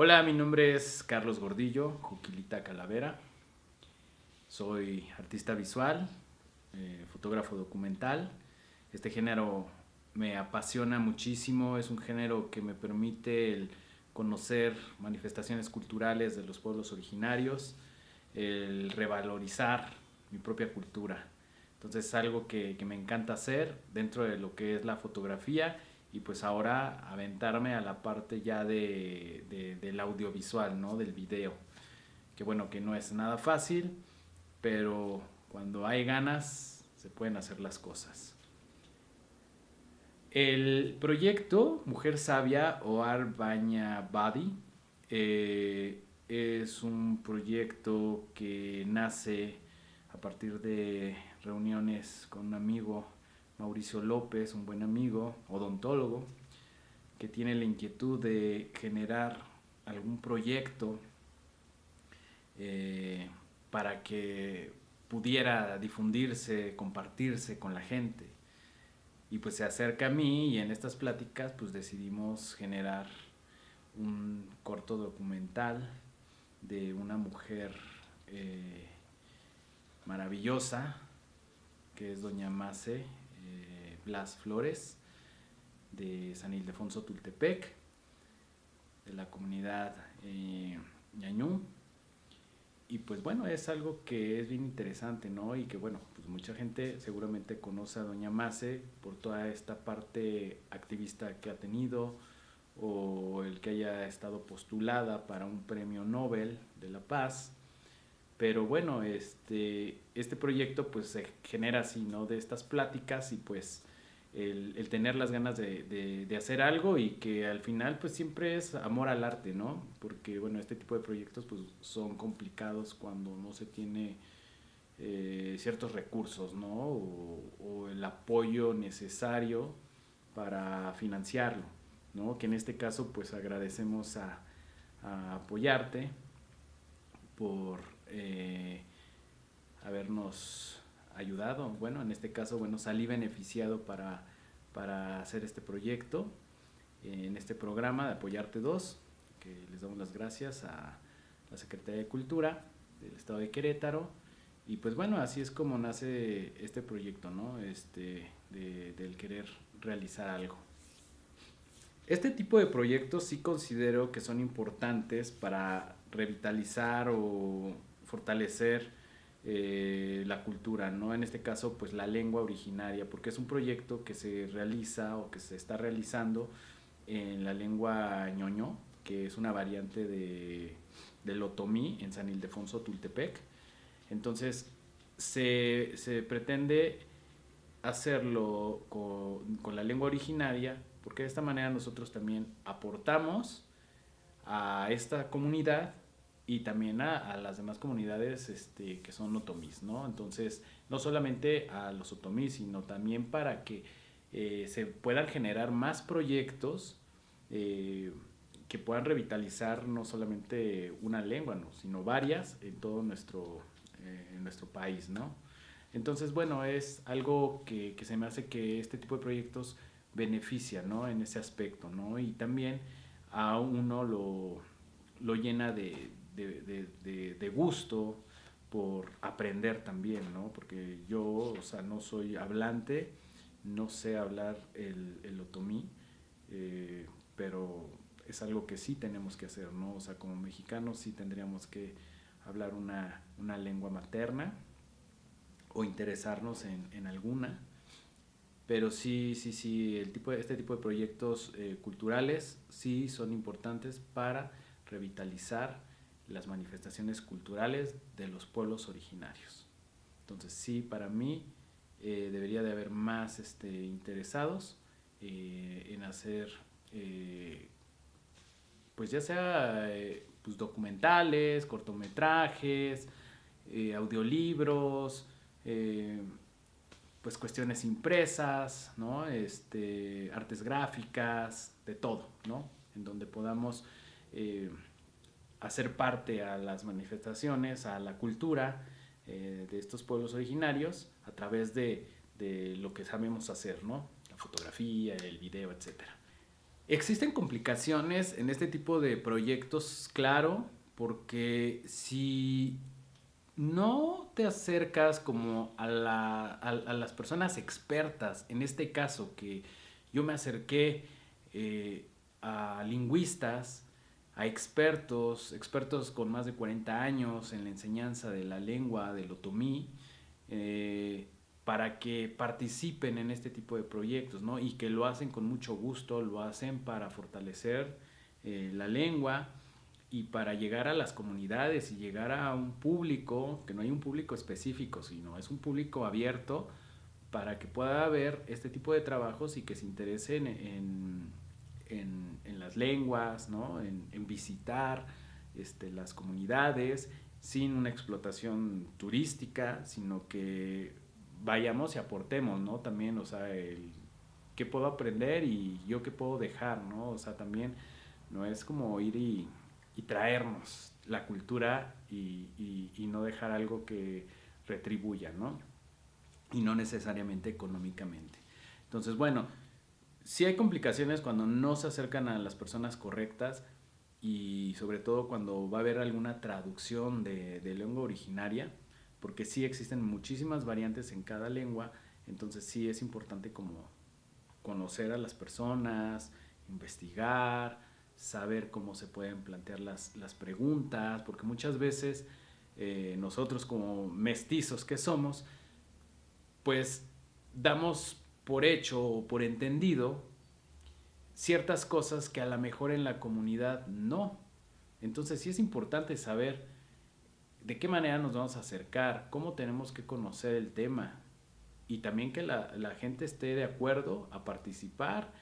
Hola, mi nombre es Carlos Gordillo, Juquilita Calavera. Soy artista visual, fotógrafo documental. Este género me apasiona muchísimo, es un género que me permite el conocer manifestaciones culturales de los pueblos originarios, el revalorizar mi propia cultura. Entonces es algo que me encanta hacer dentro de lo que es la fotografía y pues ahora aventarme a la parte ya del audiovisual, ¿no? Del video. Que bueno, que no es nada fácil, pero cuando hay ganas se pueden hacer las cosas. El proyecto Mujer Sabia o Arbanya Badi es un proyecto que nace a partir de reuniones con un amigo, Mauricio López, un buen amigo, odontólogo, que tiene la inquietud de generar algún proyecto eh, para que pudiera difundirse, compartirse con la gente. Y pues se acerca a mí y en estas pláticas pues decidimos generar un corto documental de una mujer eh, maravillosa que es doña Mace Blas Flores de San Ildefonso Tultepec, de la comunidad ñañú. Y pues bueno, es algo que es bien interesante, ¿no? Y que bueno, pues mucha gente seguramente conoce a doña Mace por toda esta parte activista que ha tenido o el que haya estado postulada para un premio Nobel de la Paz. Pero bueno, este proyecto pues se genera así, ¿no? De estas pláticas y pues el tener las ganas de hacer algo y que al final pues siempre es amor al arte, ¿no? Porque bueno, este tipo de proyectos pues son complicados cuando no se tiene ciertos recursos, ¿no? O el apoyo necesario para financiarlo, ¿no? Que en este caso pues agradecemos a Apoyarte por habernos ayudado. Bueno, en este caso, bueno, salí beneficiado para hacer este proyecto, en este programa de Apoyarte 2, que les damos las gracias a la Secretaría de Cultura del Estado de Querétaro. Y pues bueno, así es como nace este proyecto, ¿no? Del querer realizar algo. Este tipo de proyectos sí considero que son importantes para revitalizar o fortalecer la cultura, ¿no? En este caso, pues la lengua originaria, porque es un proyecto que se realiza o que se está realizando en la lengua ñoño, que es una variante del otomí en San Ildefonso Tultepec. Entonces, se pretende hacerlo con la lengua originaria, porque de esta manera nosotros también aportamos a esta comunidad y también a las demás comunidades que son otomís, ¿no? Entonces, no solamente a los otomís, sino también para que se puedan generar más proyectos que puedan revitalizar no solamente una lengua, ¿no? Sino varias en todo en nuestro país, ¿no? Entonces, bueno, es algo que se me hace que este tipo de proyectos beneficia, ¿no? En ese aspecto, ¿no? Y también a uno lo llena de gusto por aprender también, ¿no? Porque yo, o sea, no soy hablante, no sé hablar el otomí, pero es algo que sí tenemos que hacer, ¿no? O sea, como mexicanos sí tendríamos que hablar una lengua materna o interesarnos en alguna. Pero sí, este tipo de proyectos culturales sí son importantes para revitalizar las manifestaciones culturales de los pueblos originarios. Entonces sí, para mí debería de haber más interesados en hacer, pues ya sea pues documentales, cortometrajes, audiolibros, pues cuestiones impresas, ¿no? Artes gráficas, de todo, ¿no? En donde podamos hacer parte a las manifestaciones, a la cultura de estos pueblos originarios a través de lo que sabemos hacer, ¿no? La fotografía, el video, etcétera. Existen complicaciones en este tipo de proyectos, claro, porque si no te acercas como a las personas expertas, en este caso que yo me acerqué a lingüistas, a expertos con más de 40 años en la enseñanza de la lengua del otomí, eh, para que participen en este tipo de proyectos, ¿no? Y que lo hacen con mucho gusto, lo hacen para fortalecer la lengua y para llegar a las comunidades y llegar a un público, que no hay un público específico, sino es un público abierto para que pueda ver este tipo de trabajos y que se interesen en las lenguas, ¿no? En visitar las comunidades sin una explotación turística, sino que vayamos y aportemos, ¿no? También, o sea, el qué puedo aprender y yo qué puedo dejar, ¿no? O sea, también no es como ir y traernos la cultura y no dejar algo que retribuya, ¿no? Y no necesariamente económicamente. Entonces, bueno, sí hay complicaciones cuando no se acercan a las personas correctas y sobre todo cuando va a haber alguna traducción de lengua originaria, porque sí existen muchísimas variantes en cada lengua, entonces sí es importante como conocer a las personas, investigar, saber cómo se pueden plantear las preguntas, porque muchas veces nosotros como mestizos que somos, pues damos por hecho o por entendido ciertas cosas que a lo mejor en la comunidad no. Entonces sí es importante saber de qué manera nos vamos a acercar, cómo tenemos que conocer el tema y también que la gente esté de acuerdo a participar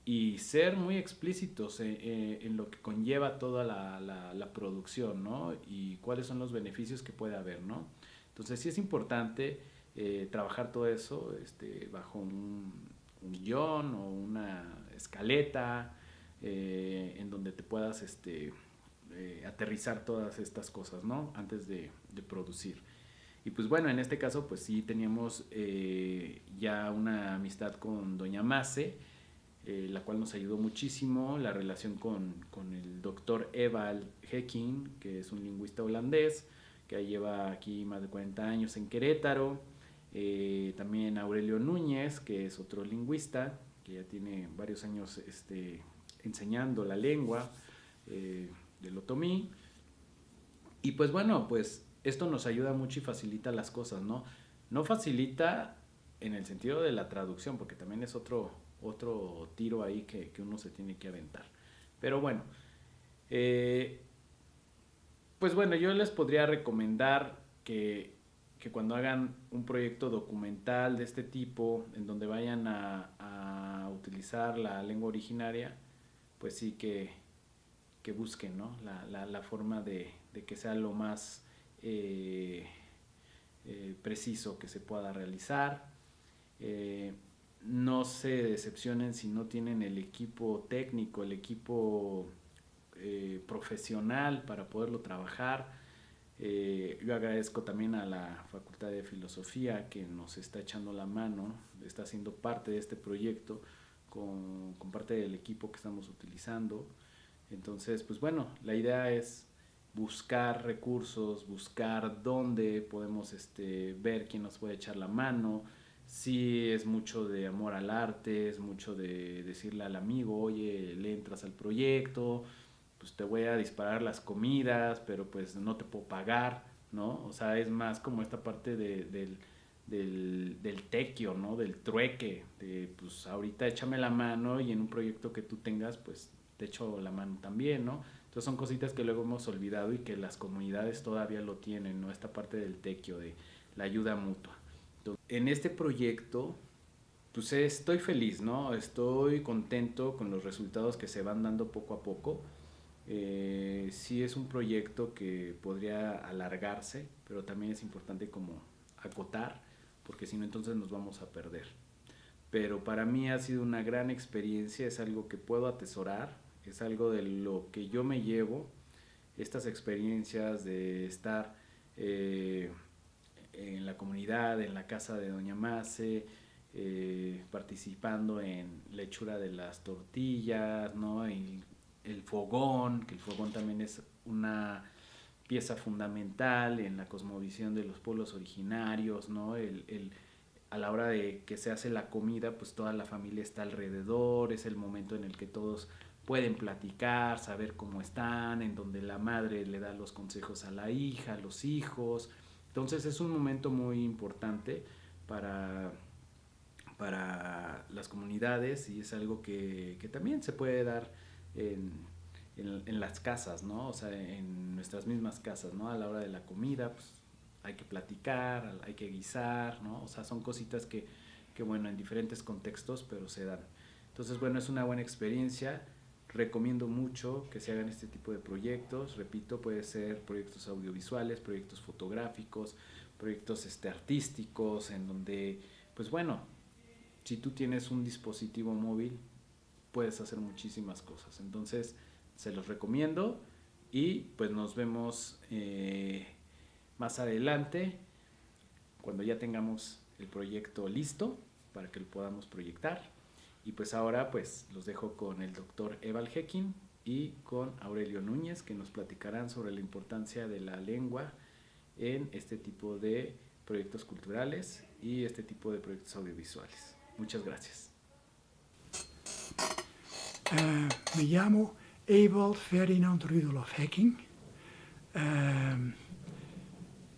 y ser muy explícitos en lo que conlleva toda la producción, ¿no? Y cuáles son los beneficios que puede haber, ¿no? Entonces sí es importante trabajar todo eso bajo un guión o una escaleta en donde te puedas aterrizar todas estas cosas, ¿no? Antes de producir. Y pues bueno, en este caso pues sí teníamos ya una amistad con Doña Mace, la cual nos ayudó muchísimo, la relación con el doctor Evald Hecking, que es un lingüista holandés, que lleva aquí más de 40 años en Querétaro, también Aurelio Núñez, que es otro lingüista, que ya tiene varios años enseñando la lengua del otomí, y pues bueno, pues esto nos ayuda mucho y facilita las cosas, ¿no? No facilita en el sentido de la traducción, porque también es otro tiro ahí que uno se tiene que aventar. Pero bueno, eh, pues bueno, yo les podría recomendar que cuando hagan un proyecto documental de este tipo, en donde vayan a utilizar la lengua originaria, pues sí que busquen, ¿no? La forma de que sea lo más preciso que se pueda realizar. No se decepcionen si no tienen el equipo técnico, el equipo profesional para poderlo trabajar. Yo agradezco también a la Facultad de Filosofía que nos está echando la mano, está siendo parte de este proyecto con parte del equipo que estamos utilizando. Entonces, pues bueno, la idea es buscar recursos, buscar dónde podemos ver quién nos puede echar la mano. Sí, es mucho de amor al arte, es mucho de decirle al amigo, oye, le entras al proyecto, pues te voy a disparar las comidas, pero pues no te puedo pagar, ¿no? O sea, es más como esta parte del tequio, ¿no? Del trueque, de pues ahorita échame la mano y en un proyecto que tú tengas, pues te echo la mano también, ¿no? Entonces son cositas que luego hemos olvidado y que las comunidades todavía lo tienen, ¿no? Esta parte del tequio, de la ayuda mutua. Entonces, en este proyecto, pues estoy feliz, ¿no? Estoy contento con los resultados que se van dando poco a poco. Sí es un proyecto que podría alargarse, pero también es importante como acotar, porque si no entonces nos vamos a perder. Pero para mí ha sido una gran experiencia, es algo que puedo atesorar, es algo de lo que yo me llevo, estas experiencias de estar en la comunidad, en la casa de Doña Mace, participando en la hechura de las tortillas, ¿no? Y el fogón, que el fogón también es una pieza fundamental en la cosmovisión de los pueblos originarios, ¿no? A la hora de que se hace la comida, pues toda la familia está alrededor, es el momento en el que todos pueden platicar, saber cómo están, en donde la madre le da los consejos a la hija, a los hijos. Entonces es un momento muy importante para, para las comunidades y es algo que también se puede dar en las casas, ¿no? O sea, en nuestras mismas casas, ¿no? A la hora de la comida, pues hay que platicar, hay que guisar, ¿no? O sea, son cositas que bueno, en diferentes contextos, pero se dan. Entonces, bueno, es una buena experiencia. Recomiendo mucho que se hagan este tipo de proyectos. Repito, puede ser proyectos audiovisuales, proyectos fotográficos, proyectos artísticos, en donde, pues bueno, si tú tienes un dispositivo móvil, puedes hacer muchísimas cosas. Entonces, se los recomiendo y pues nos vemos más adelante cuando ya tengamos el proyecto listo para que lo podamos proyectar. Y pues ahora pues los dejo con el doctor Eval Hecking y con Aurelio Núñez, que nos platicarán sobre la importancia de la lengua en este tipo de proyectos culturales y este tipo de proyectos audiovisuales. Muchas gracias. Me llamo Ewald Ferdinand Rudolf Hecking.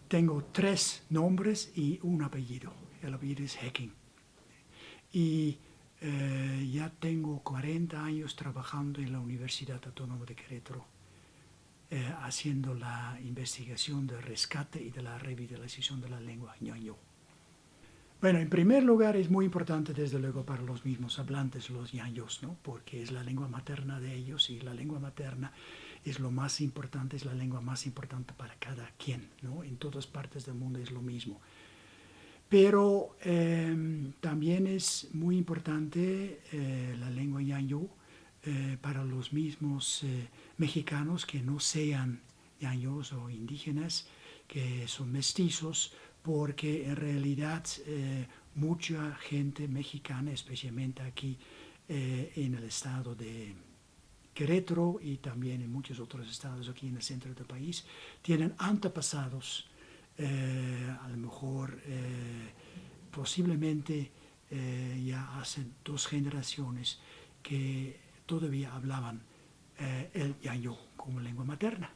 Tengo 3 nombres y un apellido. El apellido es Hecking. Y ya tengo 40 años trabajando en la Universidad Autónoma de Querétaro, haciendo la investigación del rescate y de la revitalización de la lengua ñañó. Bueno, en primer lugar es muy importante desde luego para los mismos hablantes, los ñaños, ¿no? Porque es la lengua materna de ellos y la lengua materna es lo más importante, es la lengua más importante para cada quien, ¿no? En todas partes del mundo es lo mismo. Pero también es muy importante la lengua ñañó para los mismos mexicanos que no sean ñaños o indígenas, que son mestizos, porque en realidad mucha gente mexicana, especialmente aquí en el estado de Querétaro y también en muchos otros estados aquí en el centro del país, tienen antepasados, a lo mejor posiblemente ya hace 2 generaciones que todavía hablaban el ñañó como lengua materna.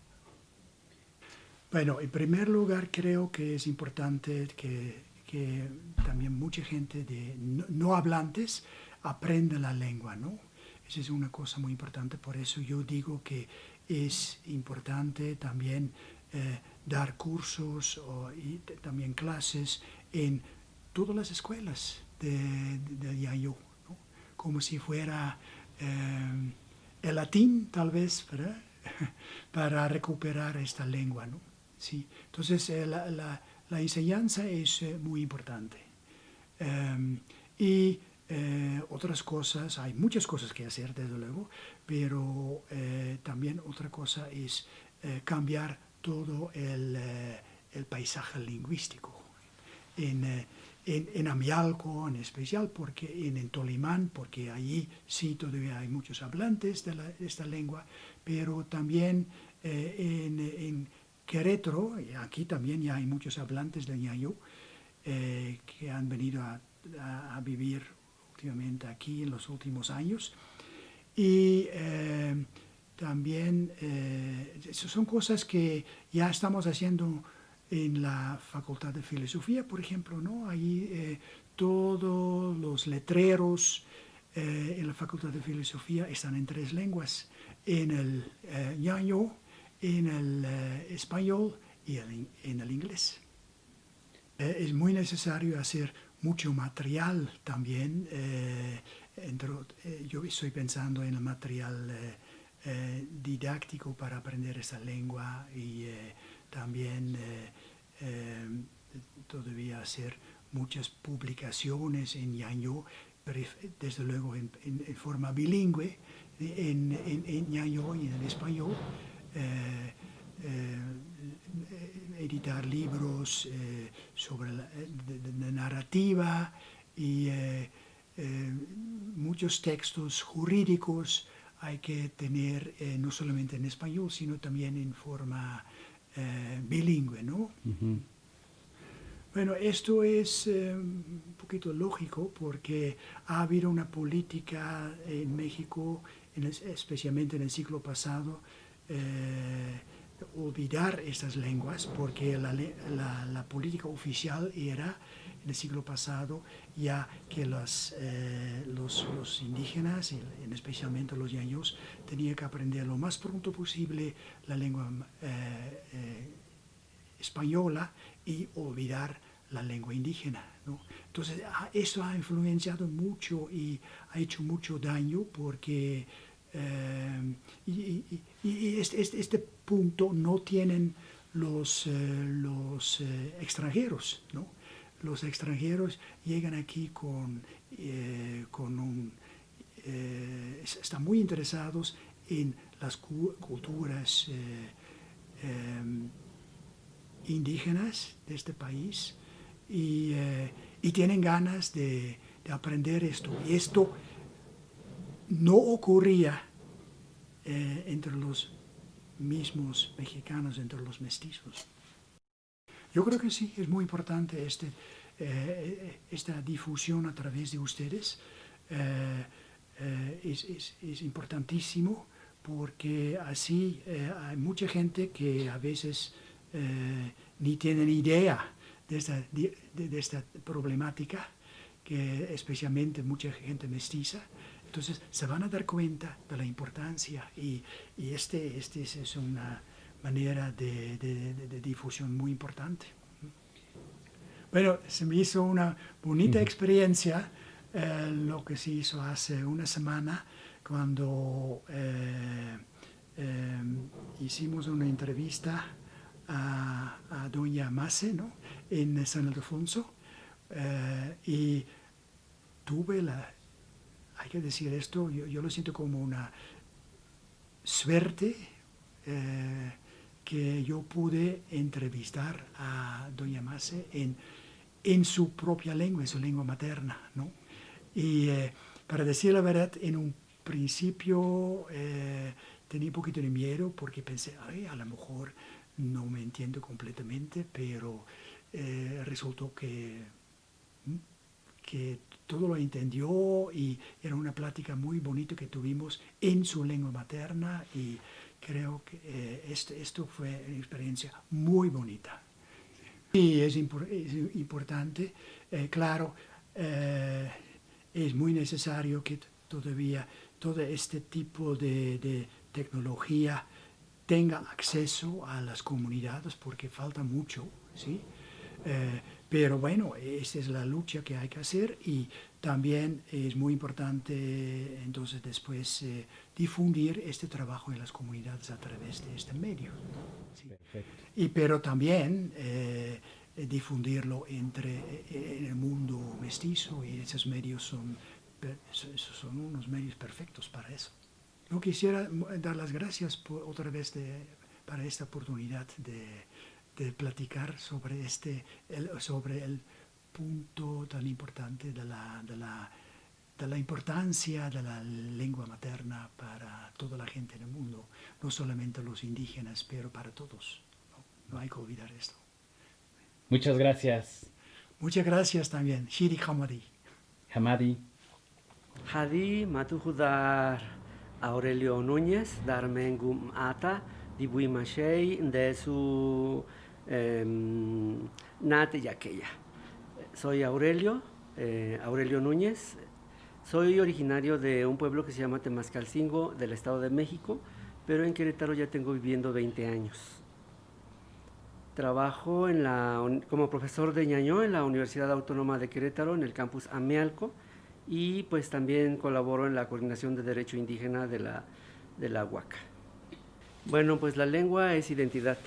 Bueno, en primer lugar creo que es importante que también mucha gente de no hablantes aprenda la lengua, ¿no? Esa es una cosa muy importante, por eso yo digo que es importante también dar cursos y también clases en todas las escuelas de ñañó, ¿no? Como si fuera el latín, tal vez, ¿verdad? Para recuperar esta lengua, ¿no? Sí. Entonces, la enseñanza es muy importante. Y otras cosas, hay muchas cosas que hacer, desde luego, pero también otra cosa es cambiar todo el paisaje lingüístico. En Amialco en especial, porque en Tolimán, porque allí sí todavía hay muchos hablantes de esta lengua, pero también en Querétaro, aquí también ya hay muchos hablantes de ñañó que han venido a vivir últimamente aquí en los últimos años. Y también son cosas que ya estamos haciendo en la Facultad de Filosofía, por ejemplo, ¿no? Allí todos los letreros en la Facultad de Filosofía están en 3 lenguas, en el ñañó, en el español y en el inglés. Es muy necesario hacer mucho material también. Yo estoy pensando en el material didáctico para aprender esa lengua y también todavía hacer muchas publicaciones en ñañó, pero desde luego en forma bilingüe, en ñañó y en español. Editar libros sobre de narrativa y muchos textos jurídicos hay que tener no solamente en español, sino también en forma bilingüe, ¿no? Ujú. Bueno, esto es un poquito lógico porque ha habido una política en México, especialmente en el siglo pasado, olvidar estas lenguas porque la política oficial era en el siglo pasado ya que los indígenas, y especialmente los ñaños, tenían que aprender lo más pronto posible la lengua española y olvidar la lengua indígena, ¿no? Entonces, esto ha influenciado mucho y ha hecho mucho daño porque este punto no tienen los extranjeros, ¿no? Los extranjeros llegan aquí están muy interesados en las culturas indígenas de este país y tienen ganas de aprender esto. Y esto no ocurría entre los mismos mexicanos, entre los mestizos. Yo creo que sí, es muy importante esta difusión a través de ustedes. Es importantísimo porque así hay mucha gente que a veces ni tienen idea de esta problemática, que especialmente mucha gente mestiza. Entonces se van a dar cuenta de la importancia y este es una manera de difusión muy importante. Bueno, se me hizo una bonita experiencia lo que se hizo hace una semana cuando hicimos una entrevista a doña Mase, ¿no? En San Ildefonso, y tuve hay que decir esto, yo lo siento como una suerte que yo pude entrevistar a doña Mase en su propia lengua, en su lengua materna, ¿no? Y para decir la verdad, en un principio tenía un poquito de miedo porque pensé, a lo mejor no me entiendo completamente, pero resultó que todo lo entendió y era una plática muy bonita que tuvimos en su lengua materna y creo que esto fue una experiencia muy bonita. Y es importante, claro, es muy necesario que todavía todo este tipo de tecnología tenga acceso a las comunidades porque falta mucho, ¿sí? Pero bueno, esta es la lucha que hay que hacer y también es muy importante entonces después difundir este trabajo en las comunidades a través de este medio, ¿no? Sí. Pero también difundirlo en el mundo mestizo y esos medios son unos medios perfectos para eso. Yo quisiera dar las gracias otra vez para esta oportunidad de platicar sobre sobre el punto tan importante de la importancia de la lengua materna para toda la gente en el mundo, no solamente los indígenas, pero para todos. No hay que olvidar esto. Muchas gracias. Muchas gracias también. Shiri Hamadi. Hamadi. Hadi matuhudar Aurelio Núñez, darmengum ata, dibuimashei de su nate yaqueya. Soy Aurelio Núñez. Soy originario de un pueblo que se llama Temascalcingo, del Estado de México, pero en Querétaro ya tengo viviendo 20 años. Trabajo como profesor de ñañó en la Universidad Autónoma de Querétaro, en el campus Amealco, y pues también colaboro en la Coordinación de Derecho Indígena de la UACA. Bueno, pues la lengua es identidad.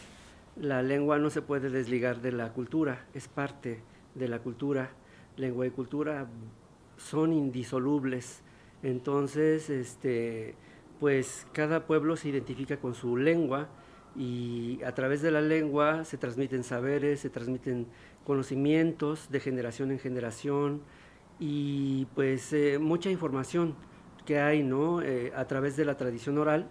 La lengua no se puede desligar de la cultura, es parte de la cultura. Lengua y cultura son indisolubles. Entonces, pues cada pueblo se identifica con su lengua y a través de la lengua se transmiten saberes, se transmiten conocimientos de generación en generación y pues mucha información que hay, ¿no? A través de la tradición oral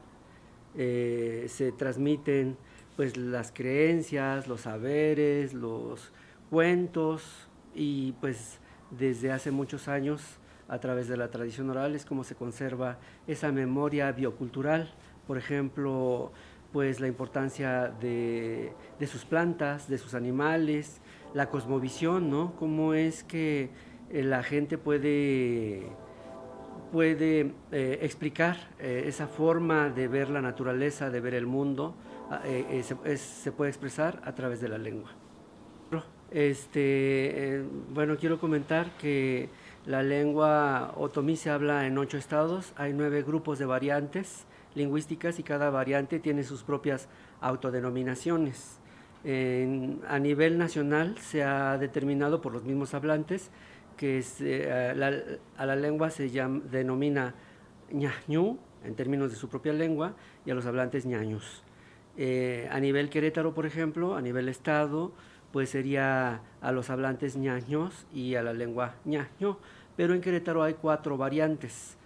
se transmiten pues las creencias, los saberes, los cuentos, y pues desde hace muchos años a través de la tradición oral es como se conserva esa memoria biocultural. Por ejemplo, pues la importancia de sus plantas, de sus animales, la cosmovisión, ¿no? Cómo es que la gente puede explicar esa forma de ver la naturaleza, de ver el mundo, se puede expresar a través de la lengua. Bueno, quiero comentar que la lengua otomí se habla en 8 estados, hay 9 grupos de variantes lingüísticas y cada variante tiene sus propias autodenominaciones. A nivel nacional se ha determinado por los mismos hablantes que a la lengua se denomina ñañú en términos de su propia lengua y a los hablantes ñaños. A nivel Querétaro, por ejemplo, a nivel estado, pues sería a los hablantes ñaños y a la lengua ñaño, pero en Querétaro hay 4 variantes.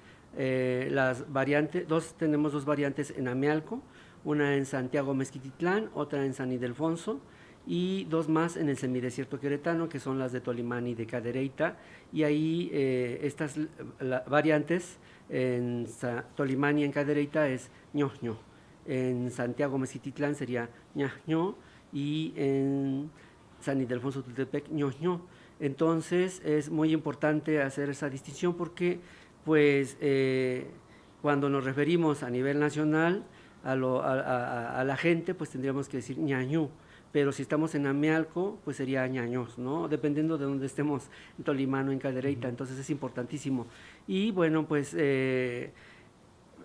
Tenemos 2 variantes en Amealco, una en Santiago Mezquititlán, otra en San Ildefonso, y 2 más en el semidesierto queretano, que son las de Tolimán y de Cadereyta, y ahí estas variantes en Tolimán y en Cadereyta es ñoño, en Santiago Mezquititlán sería ñaño, y en San Ildefonso Tultepec ñoño. Entonces es muy importante hacer esa distinción porque pues cuando nos referimos a nivel nacional a la gente, pues tendríamos que decir ñañú, pero si estamos en Amealco, pues sería ñaños, ¿no? Dependiendo de dónde estemos, en Tolimán o en Cadereyta. Entonces es importantísimo. Y bueno, pues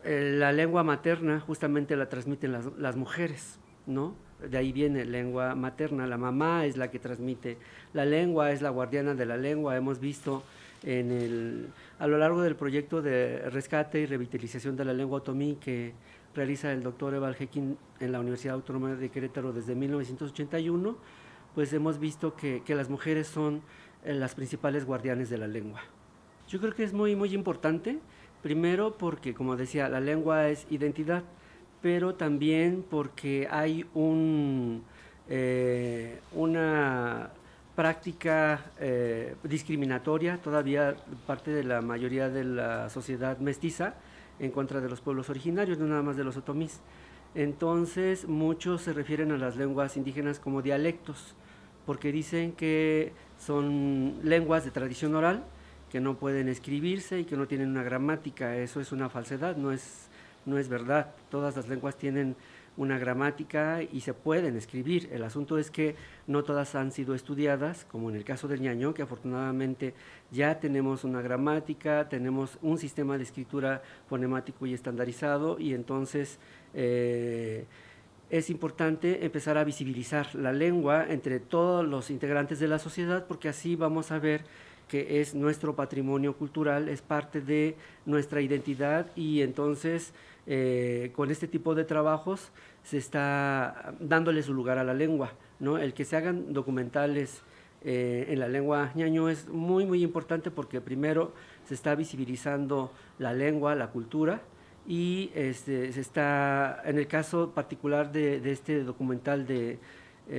la lengua materna justamente la transmiten las mujeres, ¿no? De ahí viene lengua materna, la mamá es la que transmite la lengua, es la guardiana de la lengua. Hemos visto a lo largo del proyecto de rescate y revitalización de la lengua otomí que realiza el doctor Eval Hekin en la Universidad Autónoma de Querétaro desde 1981, pues hemos visto que las mujeres son las principales guardianes de la lengua. Yo creo que es muy, muy importante, primero porque, como decía, la lengua es identidad, pero también porque hay una práctica discriminatoria todavía parte de la mayoría de la sociedad mestiza en contra de los pueblos originarios, no nada más de los otomís. Entonces muchos se refieren a las lenguas indígenas como dialectos, porque dicen que son lenguas de tradición oral, que no pueden escribirse y que no tienen una gramática. Eso es una falsedad, no es verdad. Todas las lenguas tienen una gramática y se pueden escribir. El asunto es que no todas han sido estudiadas, como en el caso del ñaño, que afortunadamente ya tenemos una gramática, tenemos un sistema de escritura fonemático y estandarizado, y entonces es importante empezar a visibilizar la lengua entre todos los integrantes de la sociedad, porque así vamos a ver que es nuestro patrimonio cultural, es parte de nuestra identidad, y entonces con este tipo de trabajos se está dándole su lugar a la lengua, ¿no? El que se hagan documentales en la lengua ñaño es muy, muy importante porque primero se está visibilizando la lengua, la cultura, y se está, en el caso particular de este documental de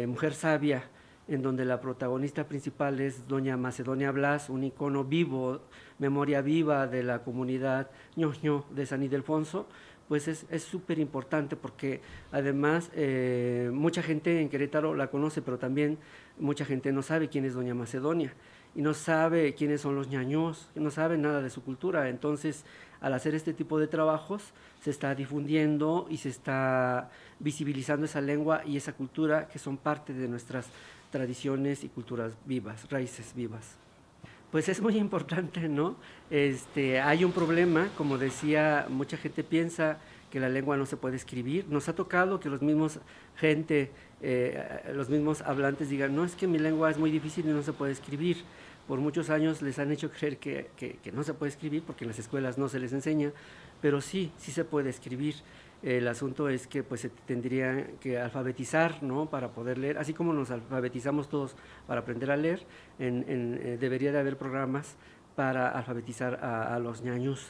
Mujer Sabia, en donde la protagonista principal es doña Macedonia Blas, un icono vivo, memoria viva de la comunidad ñoño de San Ildefonso, pues es súper importante porque además mucha gente en Querétaro la conoce, pero también mucha gente no sabe quién es doña Macedonia y no sabe quiénes son los ñaños, no sabe nada de su cultura. Entonces, al hacer este tipo de trabajos, se está difundiendo y se está visibilizando esa lengua y esa cultura que son parte de nuestras tradiciones y culturas vivas, raíces vivas. Pues es muy importante, ¿no? Hay un problema, como decía, mucha gente piensa que la lengua no se puede escribir. Nos ha tocado que los mismos hablantes digan, no, es que mi lengua es muy difícil y no se puede escribir. Por muchos años les han hecho creer que no se puede escribir porque en las escuelas no se les enseña, pero sí se puede escribir. El asunto es que pues se tendría que alfabetizar, ¿no? Para poder leer, así como nos alfabetizamos todos para aprender a leer, debería de haber programas para alfabetizar a los ñaños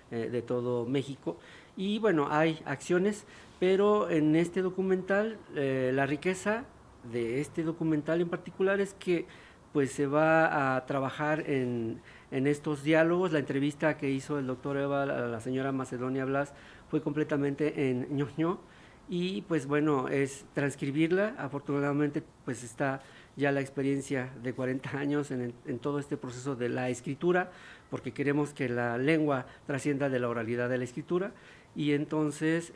de todo México. Y bueno, hay acciones, pero en este documental, la riqueza de este documental en particular es que pues se va a trabajar en estos diálogos. La entrevista que hizo el doctor Eva a la señora Macedonia Blas fue completamente en ñoño, y pues bueno, es transcribirla. Afortunadamente pues está ya la experiencia de 40 años en todo este proceso de la escritura, porque queremos que la lengua trascienda de la oralidad de la escritura, y entonces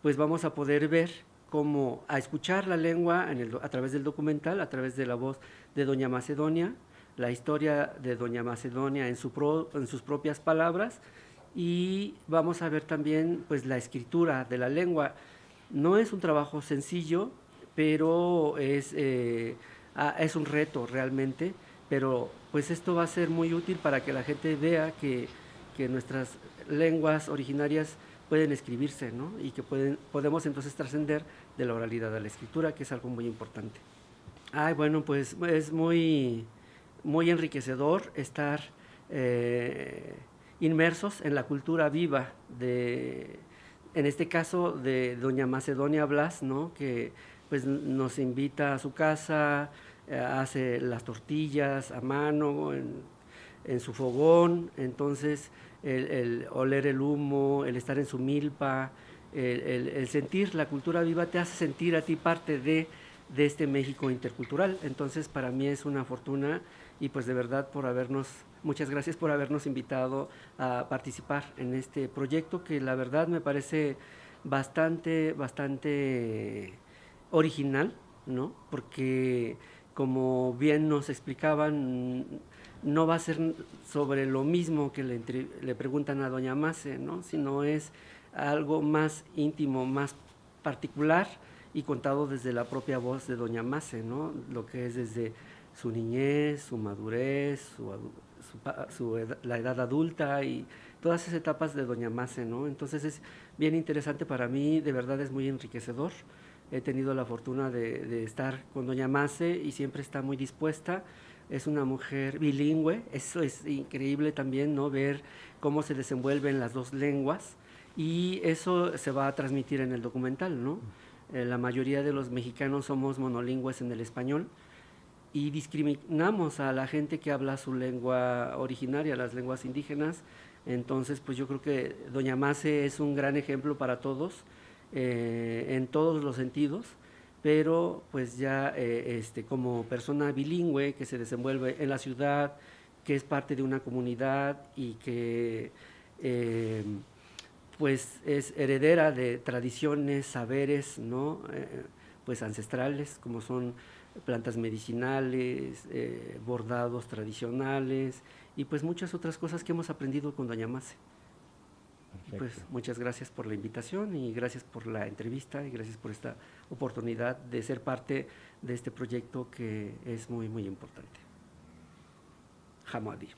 pues vamos a poder ver cómo, a escuchar la lengua a través del documental, a través de la voz de doña Macedonia, la historia de doña Macedonia en sus propias palabras, y vamos a ver también pues la escritura de la lengua. No es un trabajo sencillo, pero es un reto realmente, pero pues esto va a ser muy útil para que la gente vea que nuestras lenguas originarias pueden escribirse, ¿no? Y que podemos entonces trascender de la oralidad a la escritura, que es algo muy importante. Bueno, pues es muy, muy enriquecedor estar inmersos en la cultura viva en este caso de doña Macedonia Blas, ¿no? Que pues nos invita a su casa, hace las tortillas a mano en su fogón. Entonces el oler el humo, el estar en su milpa, el sentir la cultura viva te hace sentir a ti parte de este México intercultural. Entonces para mí es una fortuna, y pues de verdad muchas gracias por habernos invitado a participar en este proyecto, que la verdad me parece bastante original, ¿no? Porque como bien nos explicaban, no va a ser sobre lo mismo que le preguntan a doña Mace, ¿no? Sino es algo más íntimo, más particular, y contado desde la propia voz de doña Mace, ¿no? Lo que es desde su niñez, su madurez, la edad adulta y todas esas etapas de doña Mace, ¿no? Entonces es bien interesante para mí, de verdad es muy enriquecedor. He tenido la fortuna de estar con doña Mace y siempre está muy dispuesta. Es una mujer bilingüe, eso es increíble también, ¿no? Ver cómo se desenvuelven las dos lenguas, y eso se va a transmitir en el documental, ¿no? La mayoría de los mexicanos somos monolingües en el español y discriminamos a la gente que habla su lengua originaria, las lenguas indígenas. Entonces, pues yo creo que doña Mace es un gran ejemplo para todos, en todos los sentidos, pero pues ya como persona bilingüe que se desenvuelve en la ciudad, que es parte de una comunidad y que pues es heredera de tradiciones, saberes, ¿no? Pues ancestrales, como son plantas medicinales, bordados tradicionales y pues muchas otras cosas que hemos aprendido con doña Mace. Pues muchas gracias por la invitación y gracias por la entrevista y gracias por esta oportunidad de ser parte de este proyecto que es muy, muy importante. Hamadi.